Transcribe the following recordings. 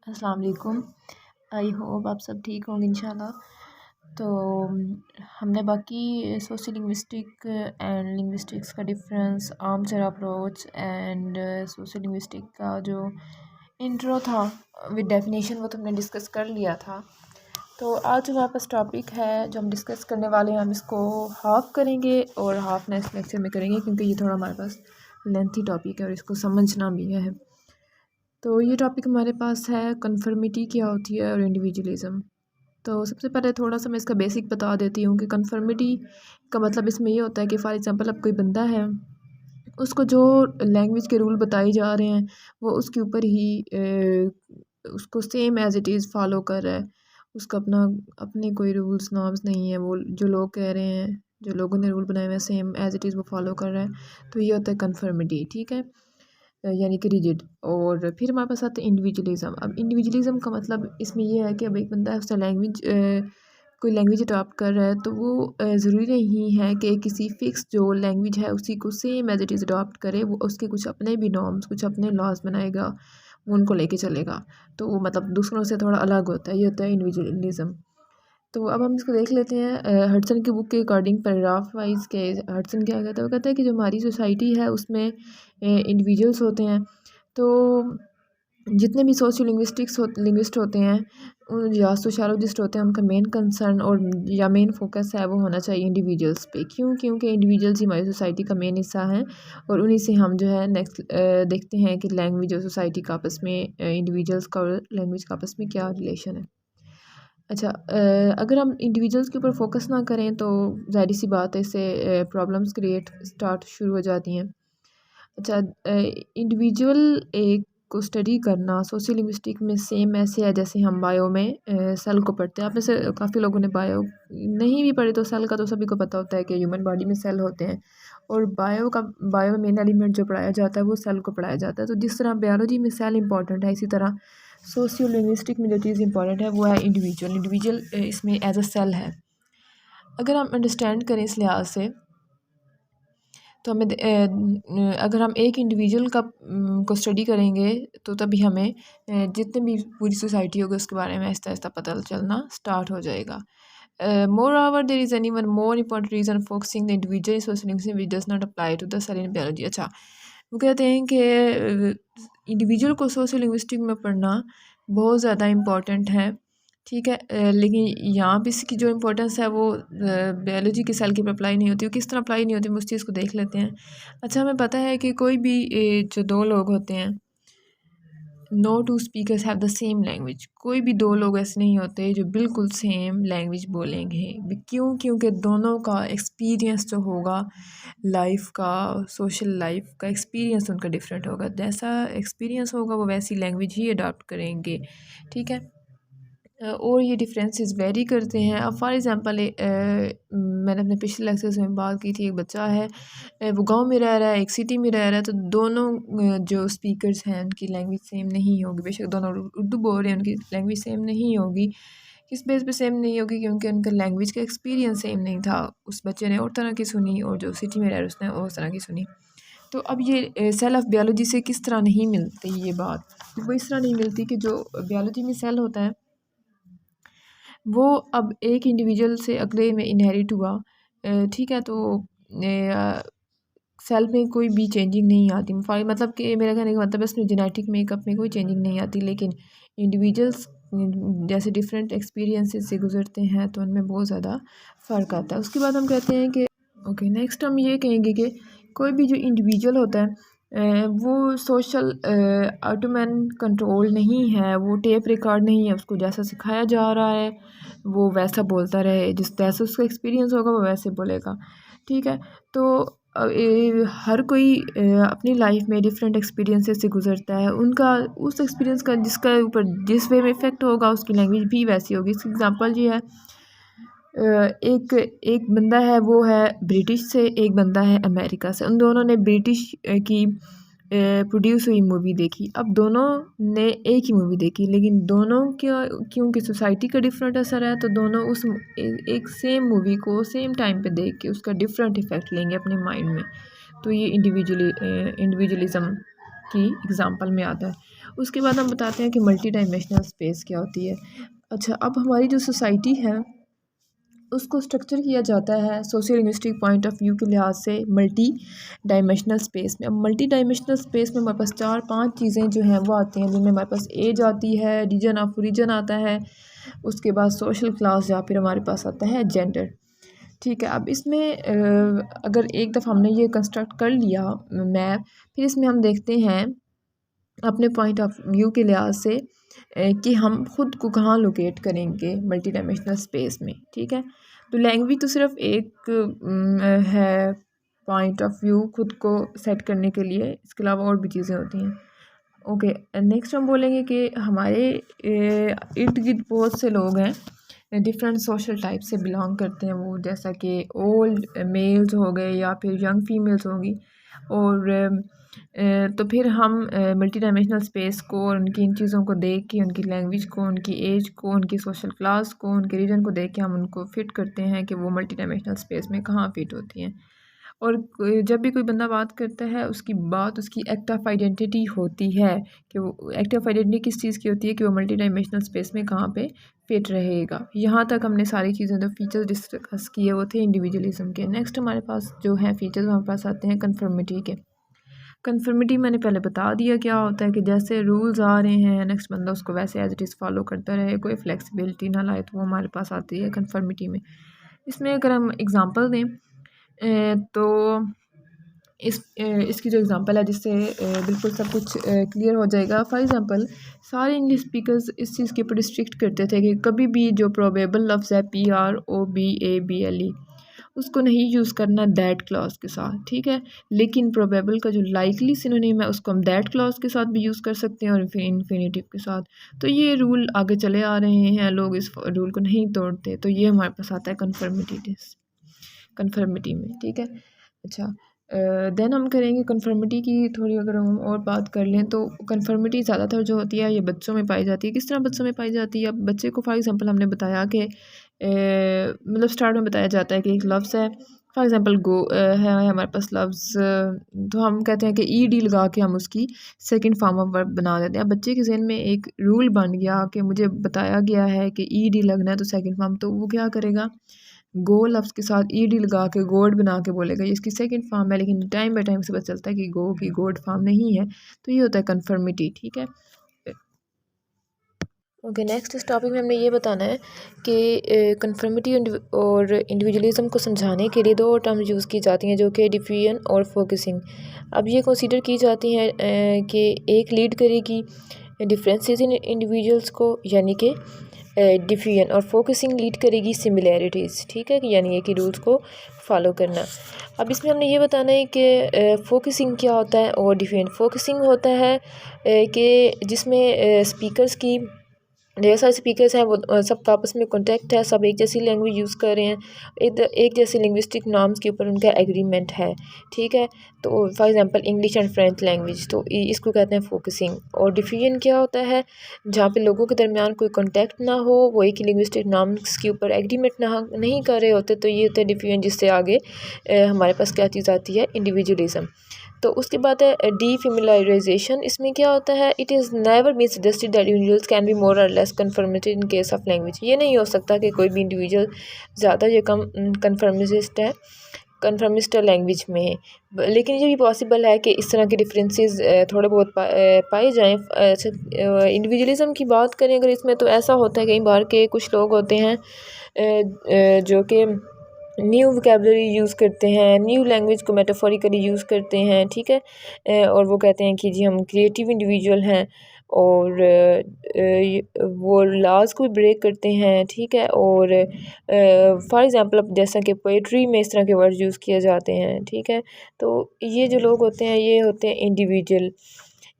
अस्सलाम वालेकुम। I hope आप सब ठीक होंगे इंशाल्लाह। तो हमने बाकी सोशल लिंग्विस्टिक एंड लिंग्विस्टिक्स का difference, armchair approach and social linguistic का जो इंट्रो था विद डेफिनेशन, वो तो हमने डिस्कस कर लिया था। तो आज हमारे पास टॉपिक है जो हम डिस्कस करने वाले हैं। हम इसको हाफ करेंगे और हाफ नेक्स्ट लेक्चर में करेंगे, क्योंकि ये थोड़ा हमारे पास लेंथी टॉपिक है और इसको समझना भी है। तो ये टॉपिक हमारे पास है कन्फर्मिटी क्या होती है और इंडिविजुअलिज़म। तो सबसे पहले थोड़ा सा मैं इसका बेसिक बता देती हूँ कि कन्फर्मिटी का मतलब इसमें ये होता है कि फॉर एग्ज़ाम्पल अब कोई बंदा है, उसको जो लैंग्वेज के रूल बताए जा रहे हैं वो उसके ऊपर ही उसको same as it is follow कर रहा है। उसका अपने कोई रूल्स नॉर्म्स नहीं है, वो जो लोग कह रहे हैं, जो लोगों ने रूल बनाए हुए हैं सेम एज़ इट इज़ वो फॉलो कर रहा है। तो ये होता है कन्फर्मिटी, ठीक है, यानी कि रिजिड। और फिर हमारे पास आता है इंडिविजुअलिज़म। अब इंडिविजुअलिज़म का मतलब इसमें ये है कि अब एक बंदा है, उसका लैंग्वेज कोई लैंग्वेज अडॉप्ट कर रहा है, तो वो ज़रूरी नहीं है कि किसी फ़िक्स जो लैंग्वेज है उसी को same as it is adopt करे। वो उसके कुछ अपने भी नॉर्म्स, कुछ अपने लॉज बनाएगा, वो उनको लेके चलेगा। तो वो मतलब दूसरों से थोड़ा अलग होता है। ये होता है इंडिविजुअलिज़म। तो अब हम इसको देख लेते हैं हडसन की बुक के अकॉर्डिंग पैराग्राफ वाइज के। हडसन क्या कहता है, वो कहता है कि जो हमारी सोसाइटी है उसमें इंडिविजुअल्स होते हैं। तो जितने भी सोशल लिंग्विस्ट होते हैं या सोशियोलॉजिस्ट होते हैं, उनका मेन कंसर्न और या मेन फोकस है वो होना चाहिए इंडिविजुअल्स पे। क्यों? क्योंकि इंडिविजुअल्स ही हमारी सोसाइटी का मेन हिस्सा हैं और उन्हीं से हम जो है नेक्स्ट देखते हैं कि लैंग्वेज और सोसाइटी का आपस में, इंडिविजुअल्स का और लैंग्वेज का आपस में क्या रिलेशन है। अच्छा, अगर हम इंडिविजुअल्स के ऊपर फोकस ना करें तो ज़ाहिर सी बात है, इससे प्रॉब्लम्स क्रिएट स्टार्ट शुरू हो जाती हैं। अच्छा, इंडिविजुअल एक को स्टडी करना सोशल लिंग्विस्टिक में सेम ऐसे है जैसे हम बायो में सेल को पढ़ते हैं। आप में से काफ़ी लोगों ने बायो नहीं भी पढ़े, तो सेल का तो सभी को पता होता है कि ह्यूमन बॉडी में सेल होते हैं और बायो में मेन एलिमेंट जो पढ़ाया जाता है वो सेल को पढ़ाया जाता है। तो जिस तरह बायोलॉजी में सेल इंपॉर्टेंट है, इसी तरह सोशियो लिंग्विस्टिक में जो चीज़ इंपॉर्टेंट है वो है इंडिविजुअल इसमें एज अ सेल है। अगर हम अंडरस्टैंड करें इस लिहाज से, तो हमें अगर हम एक इंडिविजुअल को स्टडी करेंगे तो तभी हमें जितने भी पूरी सोसाइटी होगी उसके बारे में आहिस्ता आहिस्ता पता चलना स्टार्ट हो जाएगा। More over there is an even more important reason focusing the individual social which does not apply to the cell in biology. अच्छा, वो कहते हैं कि इंडिविजुअल को सोशल लिंग्विस्टिक में पढ़ना बहुत ज़्यादा इम्पॉर्टेंट है, ठीक है। लेकिन यहाँ पे इसकी जो इम्पोर्टेंस है वो बायोलॉजी के सेल की अप्लाई नहीं होती। वो किस तरह अप्लाई नहीं होती, हम उस चीज़ को देख लेते हैं। अच्छा, हमें पता है कि कोई भी जो दो लोग होते हैं, no two speakers have the same language. कोई भी दो लोग ऐसे नहीं होते जो बिल्कुल सेम लैंग्वेज बोलेंगे। क्यों? क्योंकि दोनों का एक्सपीरियंस जो होगा लाइफ का, सोशल लाइफ का एक्सपीरियंस उनका डिफरेंट होगा। जैसा एक्सपीरियंस होगा वो वैसी लैंग्वेज ही अडॉप्ट करेंगे, ठीक है। और ये डिफरेंसेस वेरी करते हैं। अब फॉर एग्ज़ाम्पल मैंने अपने पिछले लेक्चर्स में बात की थी, एक बच्चा है, वो गांव में रह रहा है, एक सिटी में रह रहा है। तो दोनों जो स्पीकर्स हैं उनकी लैंग्वेज सेम नहीं होगी। बेशक दोनों उर्दू बोल रहे हैं, उनकी लैंग्वेज सेम नहीं होगी। किस बेस पे सेम नहीं होगी? क्योंकि उनका लैंग्वेज का एक्सपीरियंस सेम नहीं था। उस बच्चे ने और तरह की सुनी और जो सिटी में रह रहा है उसने और तरह की सुनी। तो अब ये सेल ऑफ बायोलॉजी से किस तरह नहीं मिलती ये बात? वो इस तरह नहीं मिलती कि जो बायोलॉजी में सेल होता है वो अब एक इंडिविजुअल से अगले में इनहेरिट हुआ, ठीक है। तो सेल में कोई भी चेंजिंग नहीं आती। मतलब कि मेरा कहने का मतलब है उसमें जेनेटिक मेकअप में कोई चेंजिंग नहीं आती, लेकिन इंडिविजुअल्स जैसे डिफरेंट एक्सपीरियंसेस से गुजरते हैं तो उनमें बहुत ज़्यादा फ़र्क आता है। उसके बाद हम कहते हैं कि ओके, नेक्स्ट हम ये कहेंगे कि कोई भी जो इंडिविजुअल होता है वो सोशल ऑटोमैन कंट्रोल नहीं है, वो टेप रिकॉर्ड नहीं है। उसको जैसा सिखाया जा रहा है वो वैसा बोलता रहे, जिस जैसा उसका एक्सपीरियंस होगा वो वैसे बोलेगा, ठीक है। तो हर कोई अपनी लाइफ में डिफरेंट एक्सपीरियंसेस से गुजरता है। उनका उस एक्सपीरियंस का जिसका ऊपर जिस वे में इफ़ेक्ट होगा उसकी लैंग्वेज भी वैसी होगी। इसका एग्जांपल ये है, एक एक बंदा है वो है ब्रिटिश से, एक बंदा है अमेरिका से। उन दोनों ने ब्रिटिश की प्रोड्यूस हुई मूवी देखी। अब दोनों ने एक ही मूवी देखी, लेकिन दोनों क्या, क्योंकि सोसाइटी का डिफरेंट असर है, तो दोनों उस एक सेम मूवी को सेम टाइम पे देख के उसका डिफरेंट इफ़ेक्ट लेंगे अपने माइंड में। तो ये इंडिविजुअलिज़म की एग्जांपल में आता है। उसके बाद हम बताते हैं कि मल्टी डायमेंशनल स्पेस क्या होती है। अच्छा, अब हमारी जो सोसाइटी है उसको स्ट्रक्चर किया जाता है socio linguistic point of view के लिहाज से मल्टी डायमेंशनल स्पेस में। अब मल्टी डायमेंशनल स्पेस में हमारे पास 4-5 चीज़ें जो हैं वो आती हैं, जिनमें हमारे पास एज आती है, रीजन ऑफ ओरिजिन आता है, उसके बाद सोशल क्लास या फिर हमारे पास आता है जेंडर। ठीक है, अब इसमें अगर एक दफ़ा हमने ये कंस्ट्रक्ट कर लिया मैप, फिर इसमें हम देखते हैं अपने पॉइंट ऑफ व्यू के लिहाज से कि हम खुद को कहाँ लोकेट करेंगे मल्टी डायमेंशनल स्पेस में। ठीक है, तो लैंग्वेज तो सिर्फ एक है पॉइंट ऑफ व्यू खुद को सेट करने के लिए, इसके अलावा और भी चीज़ें होती हैं। ओके, नेक्स्ट हम बोलेंगे कि हमारे इर्द गिर्द बहुत से लोग हैं, डिफरेंट सोशल टाइप से बिलोंग करते हैं वो, जैसा कि ओल्ड मेल्स हो गए या फिर यंग फीमेल्स होंगी। और तो फिर हम मल्टी डायमेंशनल स्पेस को और उनकी इन चीज़ों को देख के, उनकी लैंग्वेज को, उनकी एज को, उनकी सोशल क्लास को, उनके रीजन को देख के हम उनको फिट करते हैं कि वो मल्टी डायमेंशनल स्पेस में कहाँ फिट होती हैं। और जब भी कोई बंदा बात करता है उसकी बात उसकी एक्ट ऑफ आइडेंटिटी होती है कि वो एक्ट ऑफ आइडेंटिटी किस चीज़ की होती है कि वो मल्टी डायमेंशनल स्पेस में कहाँ पे फिट रहेगा। यहाँ तक हमने सारी चीज़ें जो फीचर्स डिस्कस किए वो थे इंडिविजुअलिज्म के। नेक्स्ट हमारे पास जो है फीचर्स हमारे पास आते हैं कन्फर्मिटी के। कन्फर्मिटी मैंने पहले बता दिया क्या होता है कि जैसे रूल्स आ रहे हैं नेक्स्ट बंदा उसको वैसे एज इट इज़ फॉलो करता रहे, कोई फ्लेक्सिबिलिटी ना लाए, तो वो हमारे पास आती है कन्फर्मिटी में। इसमें अगर हम एग्ज़ाम्पल दें तो इसकी जो एग्ज़ाम्पल है जिससे बिल्कुल सब कुछ क्लियर हो जाएगा। फॉर एग्ज़ाम्पल, सारे इंग्लिश स्पीकर्स इस चीज़ के ऊपर रिस्ट्रिक्ट करते थे कि कभी भी जो प्रोबेबल लफ्ज़ है PROBABLE उसको नहीं यूज़ करना दैट क्लॉज के साथ। ठीक है, लेकिन प्रोबेबल का जो लाइकली सिनोनिम है उसको हम दैट क्लॉज के साथ भी यूज़ कर सकते हैं और फिर इन्फिनेटिव के साथ। तो ये रूल आगे चले आ रहे हैं, लोग इस रूल को नहीं तोड़ते, तो ये हमारे पास आता है कन्फर्मिटी में। ठीक है, अच्छा, देन हम करेंगे कन्फर्मिटी की थोड़ी, अगर हम और बात कर लें तो कन्फर्मिटी ज़्यादातर जो होती है ये बच्चों में पाई जाती है। किस तरह बच्चों में पाई जाती है? अब बच्चे को फॉर एग्ज़ाम्पल हमने बताया कि मतलब स्टार्ट में बताया जाता है कि एक लफ्ज़ है, फॉर एग्ज़ाम्पल गो है हमारे पास लफ्ज़, तो हम कहते हैं कि ED लगा के हम उसकी सेकंड फॉर्म ऑफ वर्ब बना देते हैं। बच्चे के ज़हन में एक रूल बन गया कि मुझे बताया गया है कि ED लगना है तो सेकंड फॉर्म, तो वो क्या करेगा, गो लफ्ज़ के साथ ED लगा के गोड बना के बोलेगा, ये इसकी सेकंड फॉर्म है, लेकिन टाइम बाय टाइम से पता चलता है कि गो की गोड फॉर्म नहीं है। तो ये होता है कन्फर्मिटी। ठीक है, ओके, नेक्स्ट इस टॉपिक में हमने ये बताना है कि कन्फर्मिटी और इंडिविजुअलिज्म को समझाने के लिए दो और टर्म्स यूज़ की जाती हैं जो कि डिफियन और फोकसिंग। अब ये कंसीडर की जाती हैं कि एक लीड करेगी डिफरेंसेस इन इंडिविजुअल्स को, यानी कि डिफियन, और फोकसिंग लीड करेगी सिमिलैरिटीज़। ठीक है, यानी कि रूल्स को फॉलो करना। अब इसमें हमने ये बताना है कि फोकसिंग क्या होता है और डिफियन। फोकसिंग होता है कि जिसमें स्पीकर्स की ढेर सारे स्पीकर्स हैं, वो सबका आपस में कॉन्टेक्ट है, सब एक जैसी लैंग्वेज यूज़ कर रहे हैं, एक जैसे लिंग्विस्टिक नॉर्म्स के ऊपर उनका एग्रीमेंट है। ठीक है, तो for example English and French language, तो इसको कहते हैं फोकसिंग। और डिफियन क्या होता है, जहाँ पे लोगों के दरमियान कोई कॉन्टेक्ट ना हो, वो एक ही लिंग्विस्टिक नॉर्म्स के ऊपर एग्रीमेंट नहीं कर रहे होते, तो ये होता है डिफियन, जिससे आगे हमारे पास क्या चीज़ आती है, इंडिविजुअलिज्म। तो उसके बाद है डीफेमिलियराइजेशन। इसमें क्या होता है, it is never been suggested that individuals can be more और less conformated in case of language. ये नहीं हो सकता कि कोई भी इंडिविजुअल ज़्यादा या कम कन्फर्मिस्ट लैंग्वेज में है, लेकिन ये भी पॉसिबल है कि इस तरह के डिफरेंसेस थोड़े बहुत पाए जाएँ। इंडिविजुअलिज्म की बात करें अगर इसमें, तो ऐसा होता है कई बार के कुछ लोग होते हैं जो कि न्यू वोकेबलरी यूज़ करते हैं, न्यू लैंग्वेज को मेटाफोरिकली यूज़ करते हैं। ठीक है, और वो कहते हैं कि जी हम क्रिएटिव इंडिविजुअल हैं, और वो लॉज को भी ब्रेक करते हैं। ठीक है, और फॉर एग्ज़ाम्पल अब जैसा कि पोइट्री में इस तरह के वर्ड यूज़ किए जाते हैं। ठीक है, तो ये जो लोग होते हैं ये होते हैं इंडिविजुअल।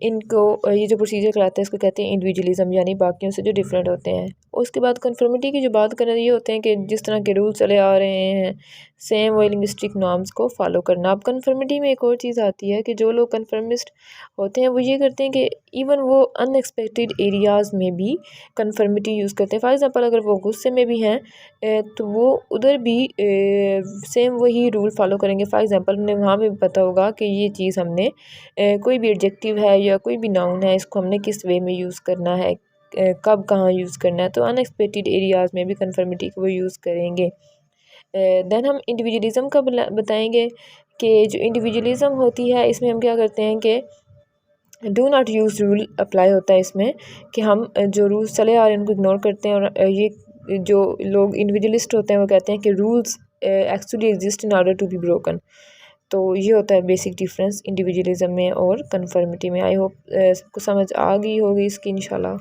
इनको ये जो प्रोसीजर कराते हैं इसको कहते हैं इंडिविजुअलिज्म, यानी बाकियों से जो डिफरेंट होते हैं। उसके बाद कन्फर्मिटी की जो बात करें ये होते हैं कि जिस तरह के रूल चले आ रहे हैं सेम वही लिंग्विस्टिक नॉर्म्स को फॉलो करना। अब कन्फर्मिटी में एक और चीज़ आती है कि जो लोग कन्फर्मिस्ट होते हैं वो ये करते हैं कि इवन वो अनएक्सपेक्टेड एरियाज़ में भी कन्फर्मिटी यूज़ करते हैं। फॉर एग्ज़ाम्पल अगर वो गुस्से में भी हैं तो वो उधर भी सेम वही रूल फॉलो करेंगे। फॉर एग्ज़ाम्पल उन्हें वहाँ भी पता होगा कि ये चीज़ हमने कोई भी एडजेक्टिव है या कोई भी नाउन है इसको हमने किस वे में यूज़ करना है, कब कहाँ यूज़ करना है। तो अनएक्सपेक्टेड एरियाज़ में भी कन्फर्मिटी को वो यूज़ करेंगे। देन हम इंडिविजुअलिज़म का बताएंगे कि जो इंडिविजुअलिज़म होती है इसमें हम क्या करते हैं कि do not use rule apply होता है इसमें कि हम जो रूल्स चले आ रहे हैं उनको इग्नोर करते हैं। और ये जो लोग इंडिविजुअलिस्ट होते हैं वो कहते हैं कि rules actually exist in order to be broken. तो ये होता है बेसिक डिफरेंस इंडिविजुअलिज़म में और कन्फर्मिटी में। आई होप सबको समझ आ गई होगी इसकी इंशाल्लाह।